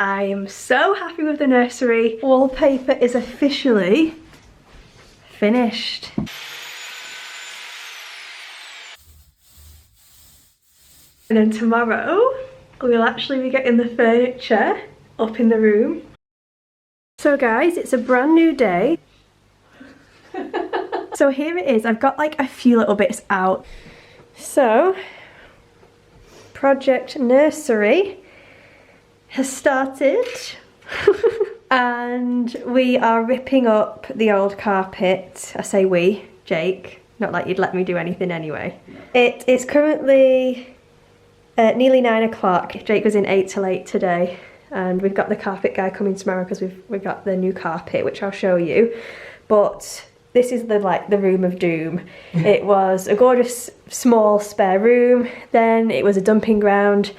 I am so happy with the nursery. Wallpaper is officially finished. And then tomorrow, we'll actually be getting the furniture up in the room. So guys, it's a brand new day. So here it is. I've got like a few little bits out. So, Project Nursery has started. And we are ripping up the old carpet. I say we, Jake. Not like you'd let me do anything anyway. It is currently nearly 9 o'clock. Jake was in 8 till 8 today. And we've got the carpet guy coming tomorrow because we've got the new carpet, which I'll show you. But this is the room of doom. It was a gorgeous small spare room. Then it was a dumping ground.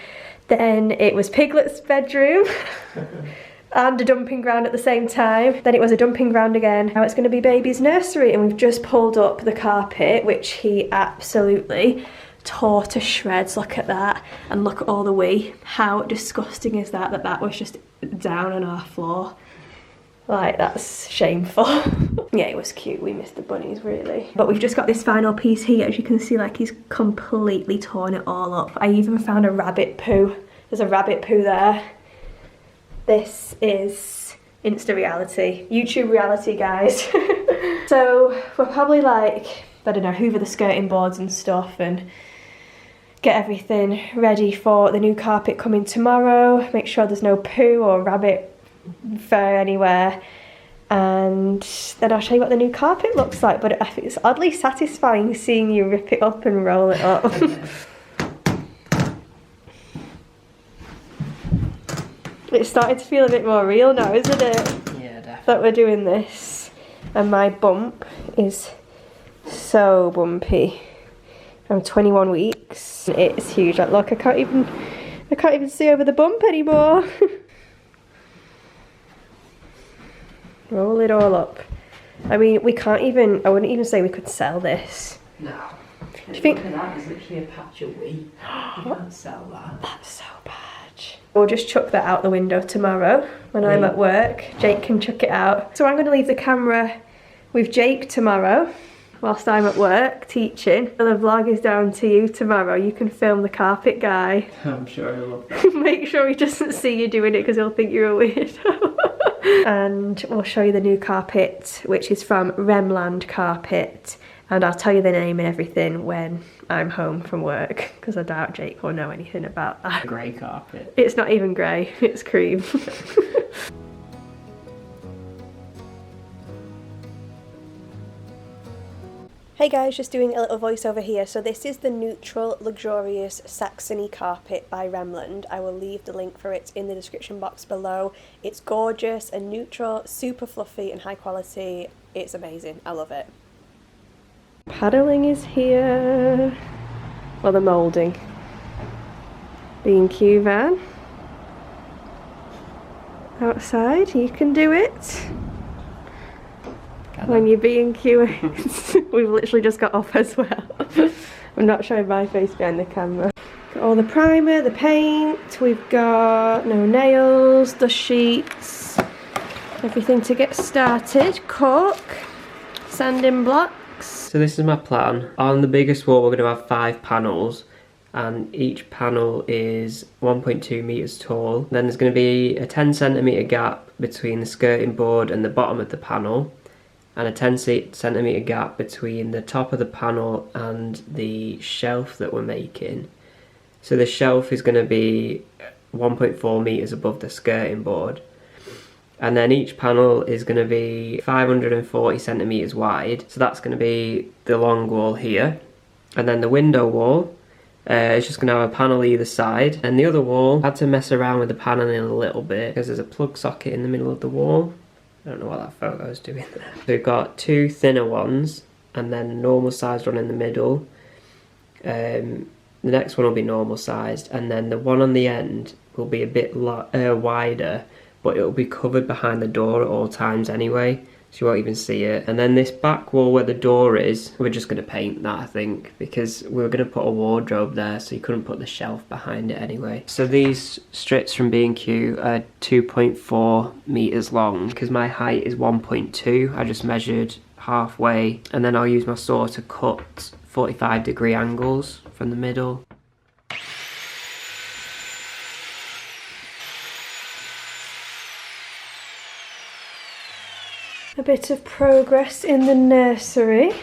Then it was Piglet's bedroom. And a dumping ground at the same time. Then it was a dumping ground again. Now it's going to be baby's nursery, and we've just pulled up the carpet, which he absolutely tore to shreds. Look at that, and look at all the wee. How disgusting is that that was just down on our floor? Like, that's shameful. Yeah, it was cute. We missed the bunnies, really. But we've just got this final piece here. As you can see, like, he's completely torn it all up. I even found a rabbit poo. There's a rabbit poo there. This is Insta reality, YouTube reality, guys. So we'll probably, like, I don't know, hoover the skirting boards and stuff and get everything ready for the new carpet coming tomorrow. Make sure there's no poo or rabbit fur anywhere. And then I'll show you what the new carpet looks like. But I think it's oddly satisfying seeing you rip it up and roll it up. It's starting to feel a bit more real now, isn't it? Yeah, definitely. That we're doing this. And my bump is so bumpy. I'm 21 weeks. It's huge. Like, look, I can't even see over the bump anymore. Roll it all up. I mean, I wouldn't even say we could sell this. No. Do you think that is literally a patch of wheat? You can't sell that. That's so bad. We'll just chuck that out the window tomorrow when I'm at work. Jake can chuck it out. So I'm going to leave the camera with Jake tomorrow whilst I'm at work teaching. And the vlog is down to you tomorrow. You can film the carpet guy. I'm sure he'll love that. Make sure he doesn't see you doing it because he'll think you're a weirdo. And we'll show you the new carpet, which is from Remland Carpet. And I'll tell you the name and everything when I'm home from work, because I doubt Jake will know anything about that. Grey carpet. It's not even grey, it's cream. Hey guys, just doing a little voiceover here. So this is the neutral, luxurious Saxony carpet by Remland. I will leave the link for it in the description box below. It's gorgeous and neutral, super fluffy and high quality. It's amazing, I love it. Paddling is here. Well, the moulding. B&Q van. Outside, you can do it. When you're B&Q, we've literally just got off as well. I'm not showing my face behind the camera. Got all the primer, the paint, we've got no nails, dust sheets, everything to get started. Cork, sanding blocks. So this is my plan. On the biggest wall we're going to have 5 panels, and each panel is 1.2 metres tall. Then there's going to be a 10 centimetre gap between the skirting board and the bottom of the panel, and a 10 centimetre gap between the top of the panel and the shelf that we're making. So the shelf is going to be 1.4 metres above the skirting board. And then each panel is going to be 540 centimetres wide. So that's going to be the long wall here. And then the window wall is just going to have a panel either side. And the other wall, I had to mess around with the paneling a little bit because there's a plug socket in the middle of the wall. I don't know what that photo is doing there. So we've got 2 thinner ones and then normal sized one in the middle. The next one will be normal sized, and then the one on the end will be a bit wider, but it will be covered behind the door at all times anyway. so you won't even see it. And then this back wall where the door is, we're just going to paint that, I think, because we were going to put a wardrobe there, so you couldn't put the shelf behind it anyway. So these strips from B&Q are 2.4 meters long. Because my height is 1.2, I just measured halfway, and then I'll use my saw to cut 45-degree angles from the middle. A bit of progress in the nursery.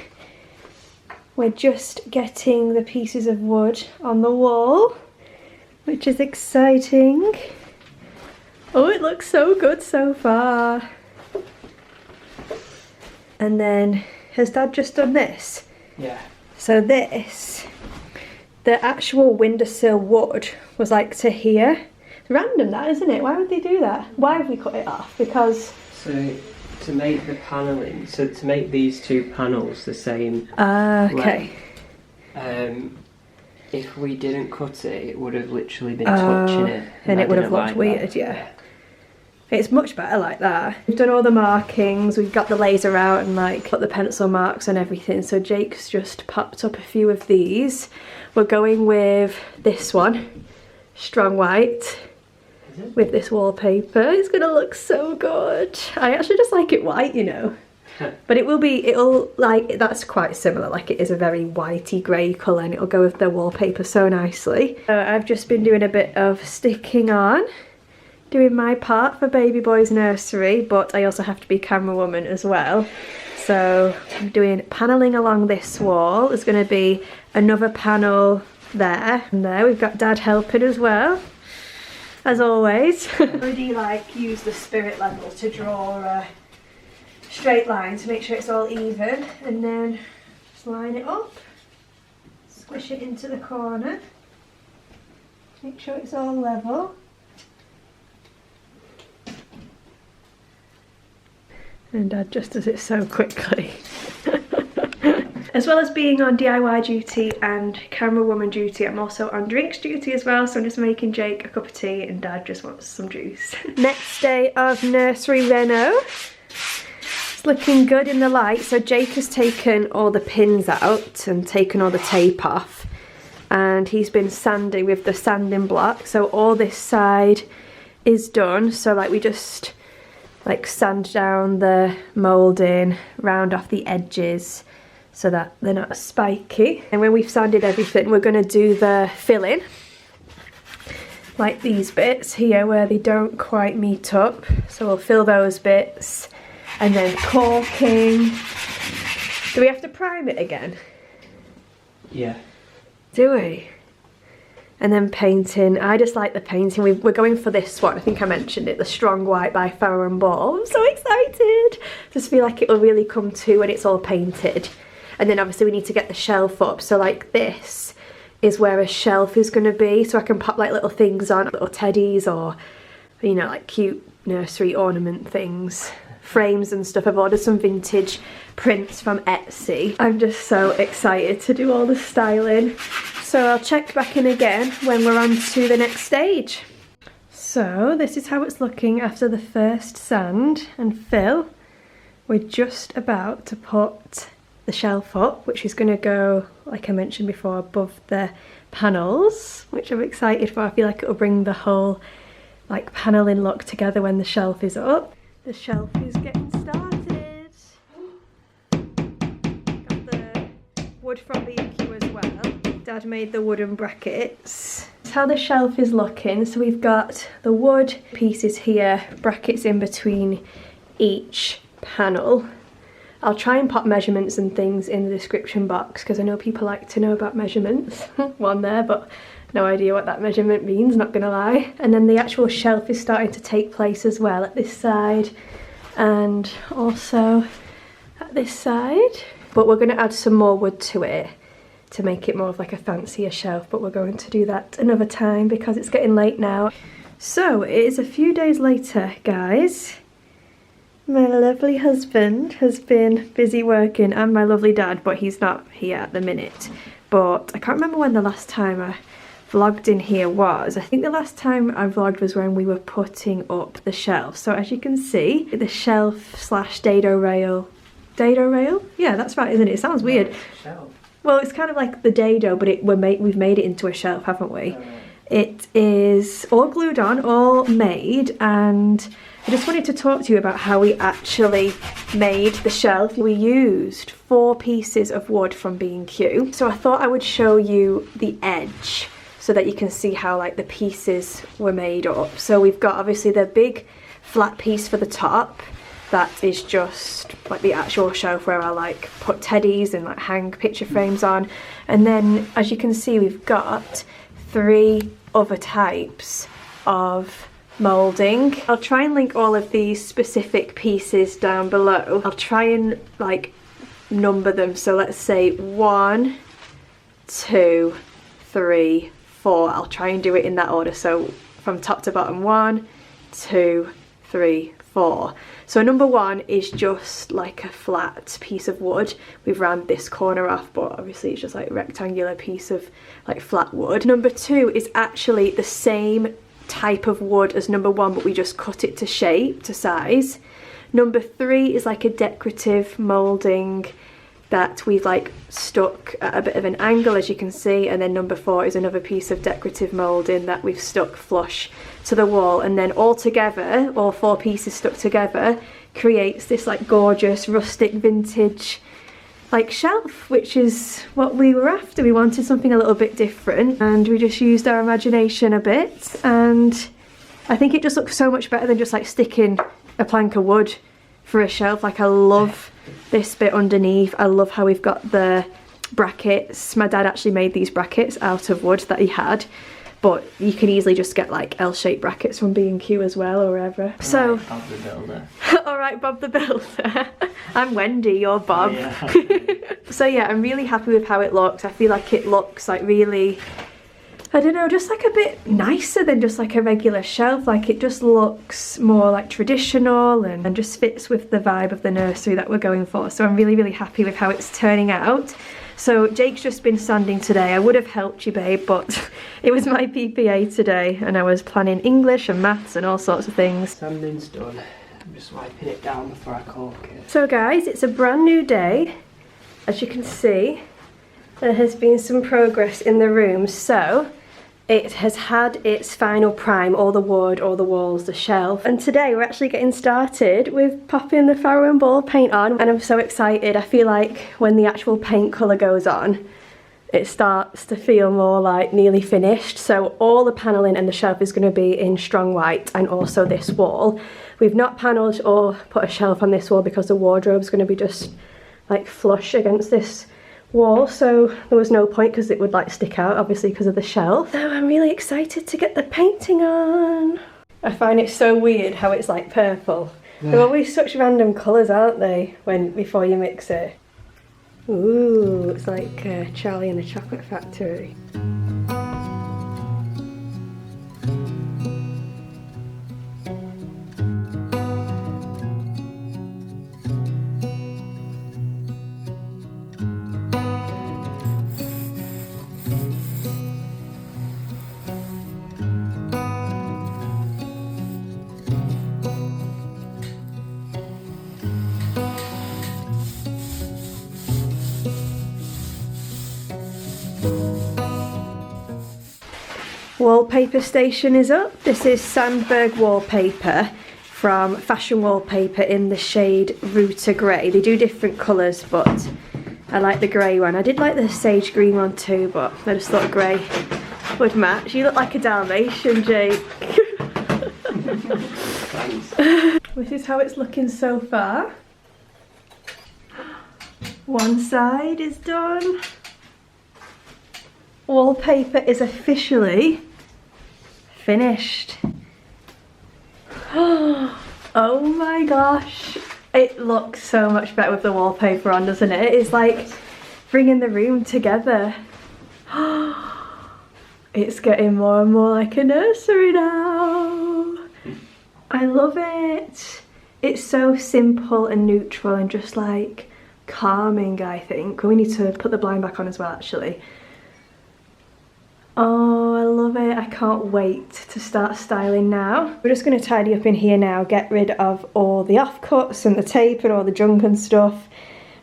We're just getting the pieces of wood on the wall, which is exciting. Oh, it looks so good so far. And then, has Dad just done this? Yeah. So this, the actual windowsill wood was like to here. It's random that, isn't it? Why would they do that? Why have we cut it off? Because... So, to make the panelling, so to make these two panels the same okay. If we didn't cut it, it would have literally been touching it. And it would have looked weird, yeah. It's much better like that. We've done all the markings, we've got the laser out and like put the pencil marks and everything. So Jake's just popped up a few of these. We're going with this one, strong white. With this wallpaper. It's gonna look so good. I actually just like it white, you know. But it'll like, that's quite similar, like it is a very whitey grey colour and it'll go with the wallpaper so nicely. I've just been doing a bit of sticking on, doing my part for baby boy's nursery, but I also have to be camera woman as well. So I'm doing panelling along this wall. There's gonna be another panel there. And there we've got Dad helping as well. As always. Already like use the spirit level to draw a straight line to make sure it's all even, and then just line it up, squish it into the corner, make sure it's all level. And Dad just does it so quickly. As well as being on DIY duty and camera woman duty, I'm also on drinks duty as well, so I'm just making Jake a cup of tea and Dad just wants some juice. Next day of nursery reno. It's looking good in the light. So Jake has taken all the pins out and taken all the tape off, and he's been sanding with the sanding block. So all this side is done. So like we just like sand down the moulding, round off the edges, so that they're not spiky. And when we've sanded everything, we're going to do the filling, like these bits here where they don't quite meet up. So we'll fill those bits, and then caulking. Do we have to prime it again? Yeah. Do we? And then painting. I just like the painting. We're going for this one. I think I mentioned it, the Strong White by Farrow & Ball. I'm so excited. Just feel like it'll really come to when it's all painted. And then obviously we need to get the shelf up. So like this is where a shelf is going to be. So I can pop like little things on, little teddies, or, you know, like cute nursery ornament things. Frames and stuff. I've ordered some vintage prints from Etsy. I'm just so excited to do all the styling. So I'll check back in again when we're on to the next stage. So this is how it's looking after the first sand and fill. We're just about to put the shelf up, which is going to go, like I mentioned before, above the panels, which I'm excited for. I feel like it'll bring the whole like paneling look together when the shelf is up. The shelf is getting started. Got the wood from B&Q as well. Dad made the wooden brackets. That's how the shelf is looking. So we've got the wood pieces here, brackets in between each panel. I'll try and pop measurements and things in the description box, because I know people like to know about measurements. One there, but no idea what that measurement means, not gonna lie. And then the actual shelf is starting to take place as well at this side and also at this side. But we're gonna add some more wood to it to make it more of like a fancier shelf, but we're going to do that another time because it's getting late now. So it is a few days later, guys. My lovely husband has been busy working, and my lovely dad, but he's not here at the minute. But I can't remember when the last time I vlogged in here was, I think the last time I vlogged was when we were putting up the shelf. So as you can see, the shelf slash dado rail. Dado rail? Yeah, that's right, isn't it? It sounds weird. Shelf. Well, it's kind of like the dado, but we've made it into a shelf, haven't we? It is all glued on, all made, and I just wanted to talk to you about how we actually made the shelf. We used 4 pieces of wood from B&Q. So I thought I would show you the edge so that you can see how like the pieces were made up. So we've got obviously the big flat piece for the top. That is just like the actual shelf where I like put teddies and like hang picture frames on. And then as you can see, we've got 3 other types of moulding. I'll try and link all of these specific pieces down below. I'll try and like number them. So let's say 1, 2, 3, 4. I'll try and do it in that order. So from top to bottom, 1, 2, 3, 4. So number 1 is just like a flat piece of wood. We've rounded this corner off, but obviously it's just like a rectangular piece of like flat wood. Number 2 is actually the same type of wood as number 1, but we just cut it to shape, to size. Number 3 is like a decorative moulding that we've like stuck at a bit of an angle, as you can see, and then number 4 is another piece of decorative moulding that we've stuck flush to the wall, and then all together, all 4 pieces stuck together, creates this like gorgeous rustic vintage like shelf, which is what we were after. We wanted something a little bit different, and we just used our imagination a bit, and I think it just looks so much better than just like sticking a plank of wood for a shelf. Like I love this bit underneath. I love how we've got the brackets. My dad actually made these brackets out of wood that he had, but you can easily just get like L-shaped brackets from B&Q as well, or wherever. So Bob the Builder. alright, Bob the Builder. I'm Wendy, you're Bob. Oh, yeah. So yeah, I'm really happy with how it looks. I feel like it looks like really, I don't know, just like a bit nicer than just like a regular shelf. Like it just looks more like traditional and just fits with the vibe of the nursery that we're going for. So I'm really, really happy with how it's turning out. So Jake's just been sanding today. I would have helped you, babe, but it was my PPA today and I was planning English and maths and all sorts of things. Sanding's done. I'm just wiping it down before I caulk it. So guys, it's a brand new day. As you can see, there has been some progress in the room. So it has had its final prime, all the wood, all the walls, the shelf. And today we're actually getting started with popping the Farrow and Ball paint on. And I'm so excited. I feel like when the actual paint colour goes on, it starts to feel more like nearly finished. So all the panelling and the shelf is going to be in strong white, and also this wall. We've not panelled or put a shelf on this wall because the wardrobe's going to be just like flush against this wall, so there was no point because it would like stick out obviously because of the shelf. So I'm really excited to get the painting on. I find it so weird how it's like purple. Yeah. They're always such random colours, aren't they, before you mix it. Ooh, it's like Charlie and the Chocolate Factory. Wallpaper station is up. This is Sandberg wallpaper from Fashion Wallpaper in the shade Router Grey. They do different colours, but I like the grey one. I did like the sage green one too, but I just thought grey would match. You look like a Dalmatian, Jake. This is how it's looking so far. One side is done. Wallpaper is officially finished. Oh my gosh, it looks so much better with the wallpaper on, doesn't it? It's like bringing the room together. It's getting more and more like a nursery now. I love it. It's so simple and neutral and just like calming, I think. We need to put the blind back on as well, actually. Oh, I love it. I can't wait to start styling now. We're just going to tidy up in here now, get rid of all the offcuts and the tape and all the junk and stuff,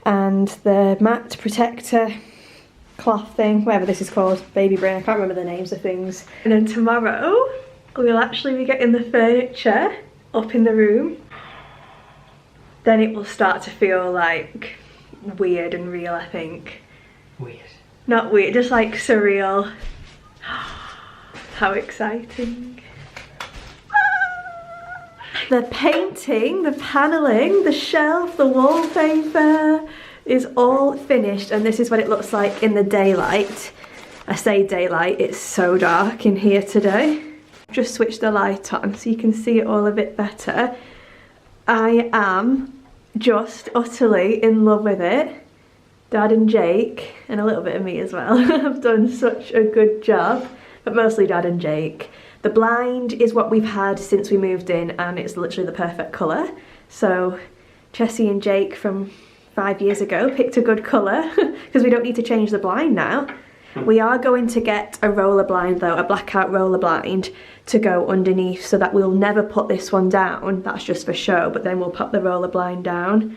and the mat protector cloth thing, whatever this is called, baby brain, I can't remember the names of things. And then tomorrow we'll actually be getting the furniture up in the room. Then it will start to feel like weird and real, I think. Weird. Not weird, just like surreal. How exciting. The painting, the paneling, the shelf, the wallpaper is all finished, and this is what it looks like in the daylight. I say daylight, it's so dark in here today. Just switch the light on so you can see it all a bit better. I am just utterly in love with it. Dad and Jake, and a little bit of me as well, have done such a good job, but mostly Dad and Jake. The blind is what we've had since we moved in, and it's literally the perfect colour. So Chessie and Jake from 5 years ago picked a good colour because we don't need to change the blind now. We are going to get a roller blind though, a blackout roller blind to go underneath, so that we'll never put this one down. That's just for show, but then we'll pop the roller blind down.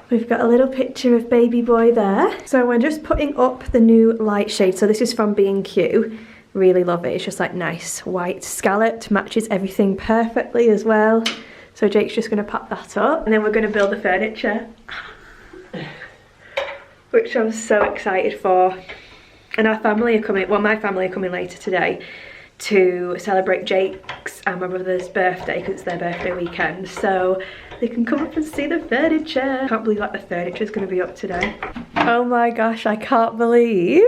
We've got a little picture of baby boy there. So we're just putting up the new light shade. So this is from B&Q. Really love it. It's just like nice white scalloped, matches everything perfectly as well. So Jake's just going to pop that up, and then we're going to build the furniture, which I'm so excited for. And our family are coming, well, my family are coming later today to celebrate Jake's and my brother's birthday, because it's their birthday weekend, so they can come up and see the furniture. I can't believe like the furniture is going to be up today. Oh my gosh, I can't believe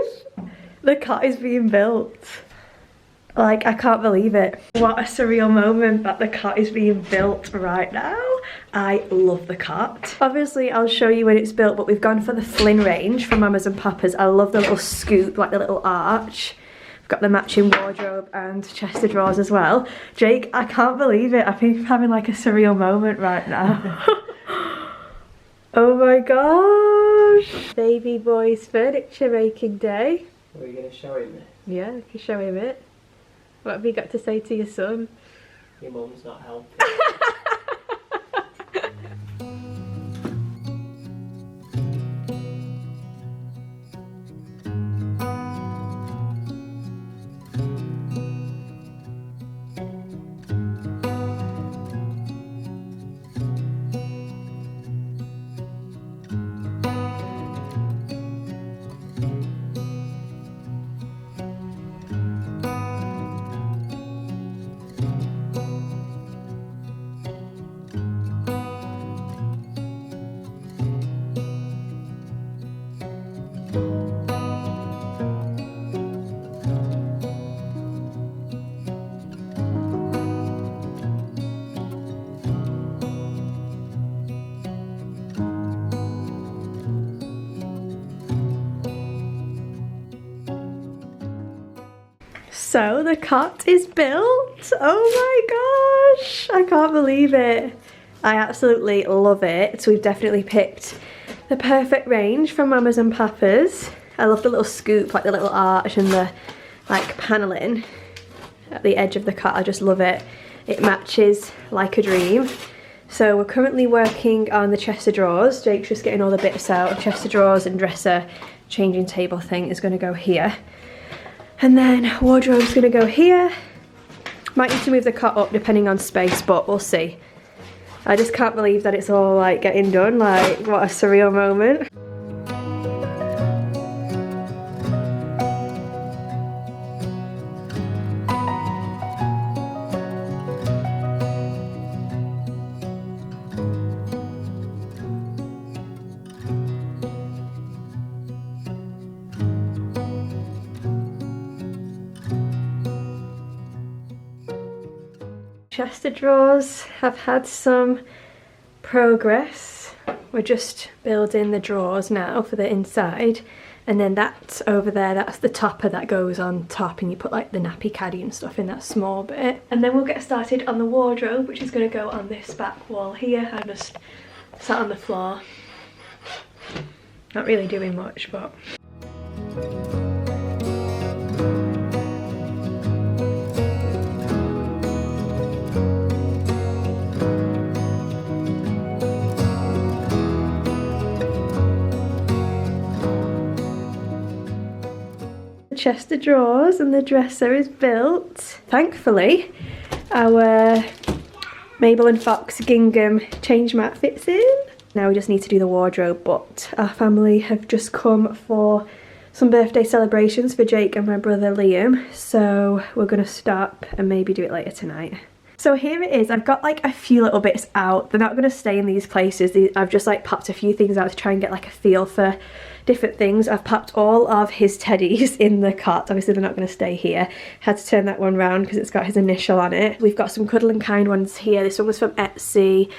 the cot is being built. Like, I can't believe it. What a surreal moment that the cot is being built right now. I love the cot. Obviously, I'll show you when it's built, but we've gone for the Flynn range from Mamas and Papas. I love the little scoop, like the little arch. We've got the matching wardrobe and chest of drawers as well. Jake, I can't believe it. I think I'm having like a surreal moment right now. Oh my gosh. Baby boy's furniture making day. Are you going to show him it? Yeah, I can show him it. What have you got to say to your son? Your mum's not helping. So the cot is built. Oh my gosh, I can't believe it. I absolutely love it. So we've definitely picked the perfect range from Mamas and Papas. I love the little scoop, like the little arch and the like paneling at the edge of the cot. I just love it. It matches like a dream. So we're currently working on the chest of drawers. Jake's just getting all the bits out. Chest of drawers and dresser changing table thing is going to go here. And then wardrobe's going to go here. Might need to move the cot up depending on space, but we'll see. I just can't believe that it's all like getting done. Like, what a surreal moment. Chest of drawers have had some progress. We're just building the drawers now for the inside, and then that's over there, that's the topper that goes on top, and you put like the nappy caddy and stuff in that small bit. And then we'll get started on the wardrobe, which is going to go on this back wall here. I just sat on the floor, not really doing much, but chest of drawers and the dresser is built. Thankfully, our Mabel and Fox gingham change mat fits in. Now we just need to do the wardrobe, but our family have just come for some birthday celebrations for Jake and my brother Liam, so we're gonna stop and maybe do it later tonight. So here it is. I've got like a few little bits out. They're not gonna stay in these places. I've just like popped a few things out to try and get like a feel for different things. I've popped all of his teddies in the cot. Obviously they're not going to stay here. Had to turn that one round because it's got his initial on it. We've got some Cuddle and Kind ones here. This one was from Etsy.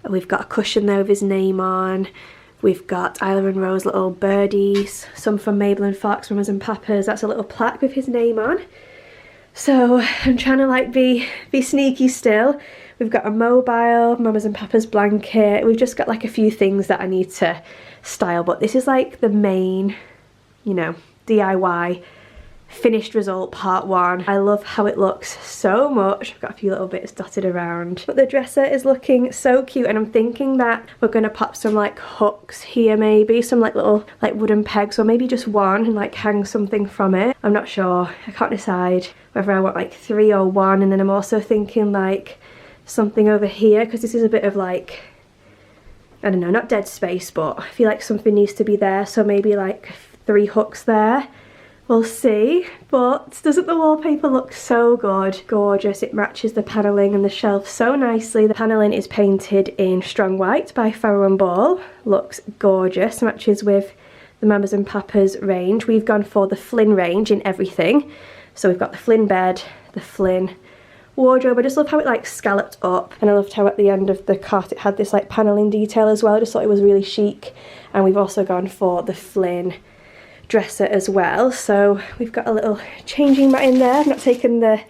We've got a cushion there with his name on. We've got Isla and Rose little birdies. Some from Mabel and Fox, Mamas and Papas. That's a little plaque with his name on. So I'm trying to like be sneaky still. We've got a mobile, Mamas and Papas blanket. We've just got like a few things that I need to style, but this is like the main, you know, DIY finished result part one. I love how it looks so much. I've got a few little bits dotted around, but the dresser is looking so cute, and I'm thinking that we're gonna pop some like hooks here, maybe some like little like wooden pegs, or maybe just one and like hang something from it. I'm not sure. I can't decide whether I want like 3 or 1, and then I'm also thinking like something over here because this is a bit of like, I don't know, not dead space, but I feel like something needs to be there, so maybe like 3 hooks there. We'll see. But doesn't the wallpaper look so good? Gorgeous. It matches the panelling and the shelf so nicely. The panelling is painted in Strong White by Farrow & Ball. Looks gorgeous. Matches with the Mamas and Papas range. We've gone for the Flynn range in everything. So we've got the Flynn bed, the Flynn wardrobe. I just love how it like scalloped up, and I loved how at the end of the cot it had this like panelling detail as well. I just thought it was really chic. And we've also gone for the Flynn dresser as well. So we've got a little changing mat in there. I've not taken the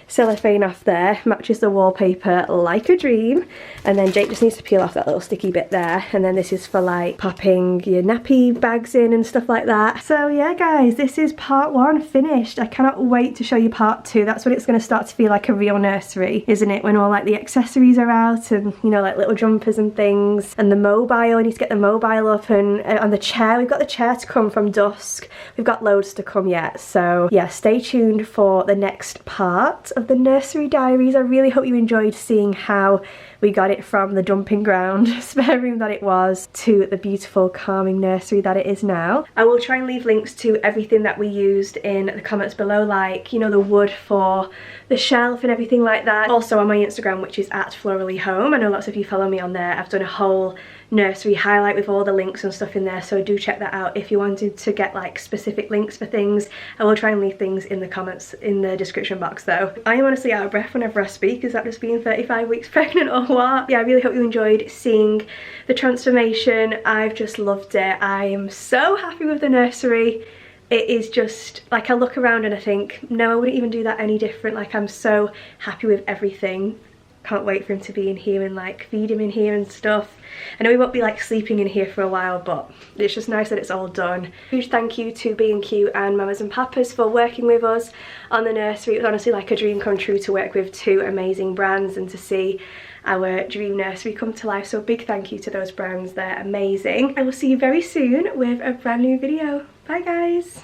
cellophane off there. Matches the wallpaper like a dream. And then Jake just needs to peel off that little sticky bit there. And then this is for like popping your nappy bags in and stuff like that. So yeah guys, this is part 1 finished. I cannot wait to show you part 2. That's when it's going to start to feel like a real nursery, isn't it? When all like the accessories are out and, you know, like little jumpers and things. And the mobile, I need to get the mobile up, and on the chair, we've got the chair to come from dusk. We've got loads to come yet. So yeah, stay tuned for the next part of the nursery diaries. I really hope you enjoyed seeing how we got it from the dumping ground spare room that it was to the beautiful calming nursery that it is now. I will try and leave links to everything that we used in the comments below, like, you know, the wood for the shelf and everything like that. Also on my Instagram, which is at floraliehome. I know lots of you follow me on there. I've done a whole nursery highlight with all the links and stuff in there, so do check that out if you wanted to get like specific links for things. I will try and leave things in the comments in the description box though. I am honestly out of breath whenever I speak. Is that just being 35 weeks pregnant or what? Yeah, I really hope you enjoyed seeing the transformation. I've just loved it. I am so happy with the nursery. It is just like, I look around and I think, no, I wouldn't even do that any different. Like, I'm so happy with everything. Can't wait for him to be in here and like feed him in here and stuff. I know he won't be like sleeping in here for a while, but it's just nice that it's all done. Huge thank you to B&Q and Mamas and Papas for working with us on the nursery. It was honestly like a dream come true to work with 2 amazing brands and to see our dream nursery come to life. So a big thank you to those brands, they're amazing. I will see you very soon with a brand new video. Bye guys.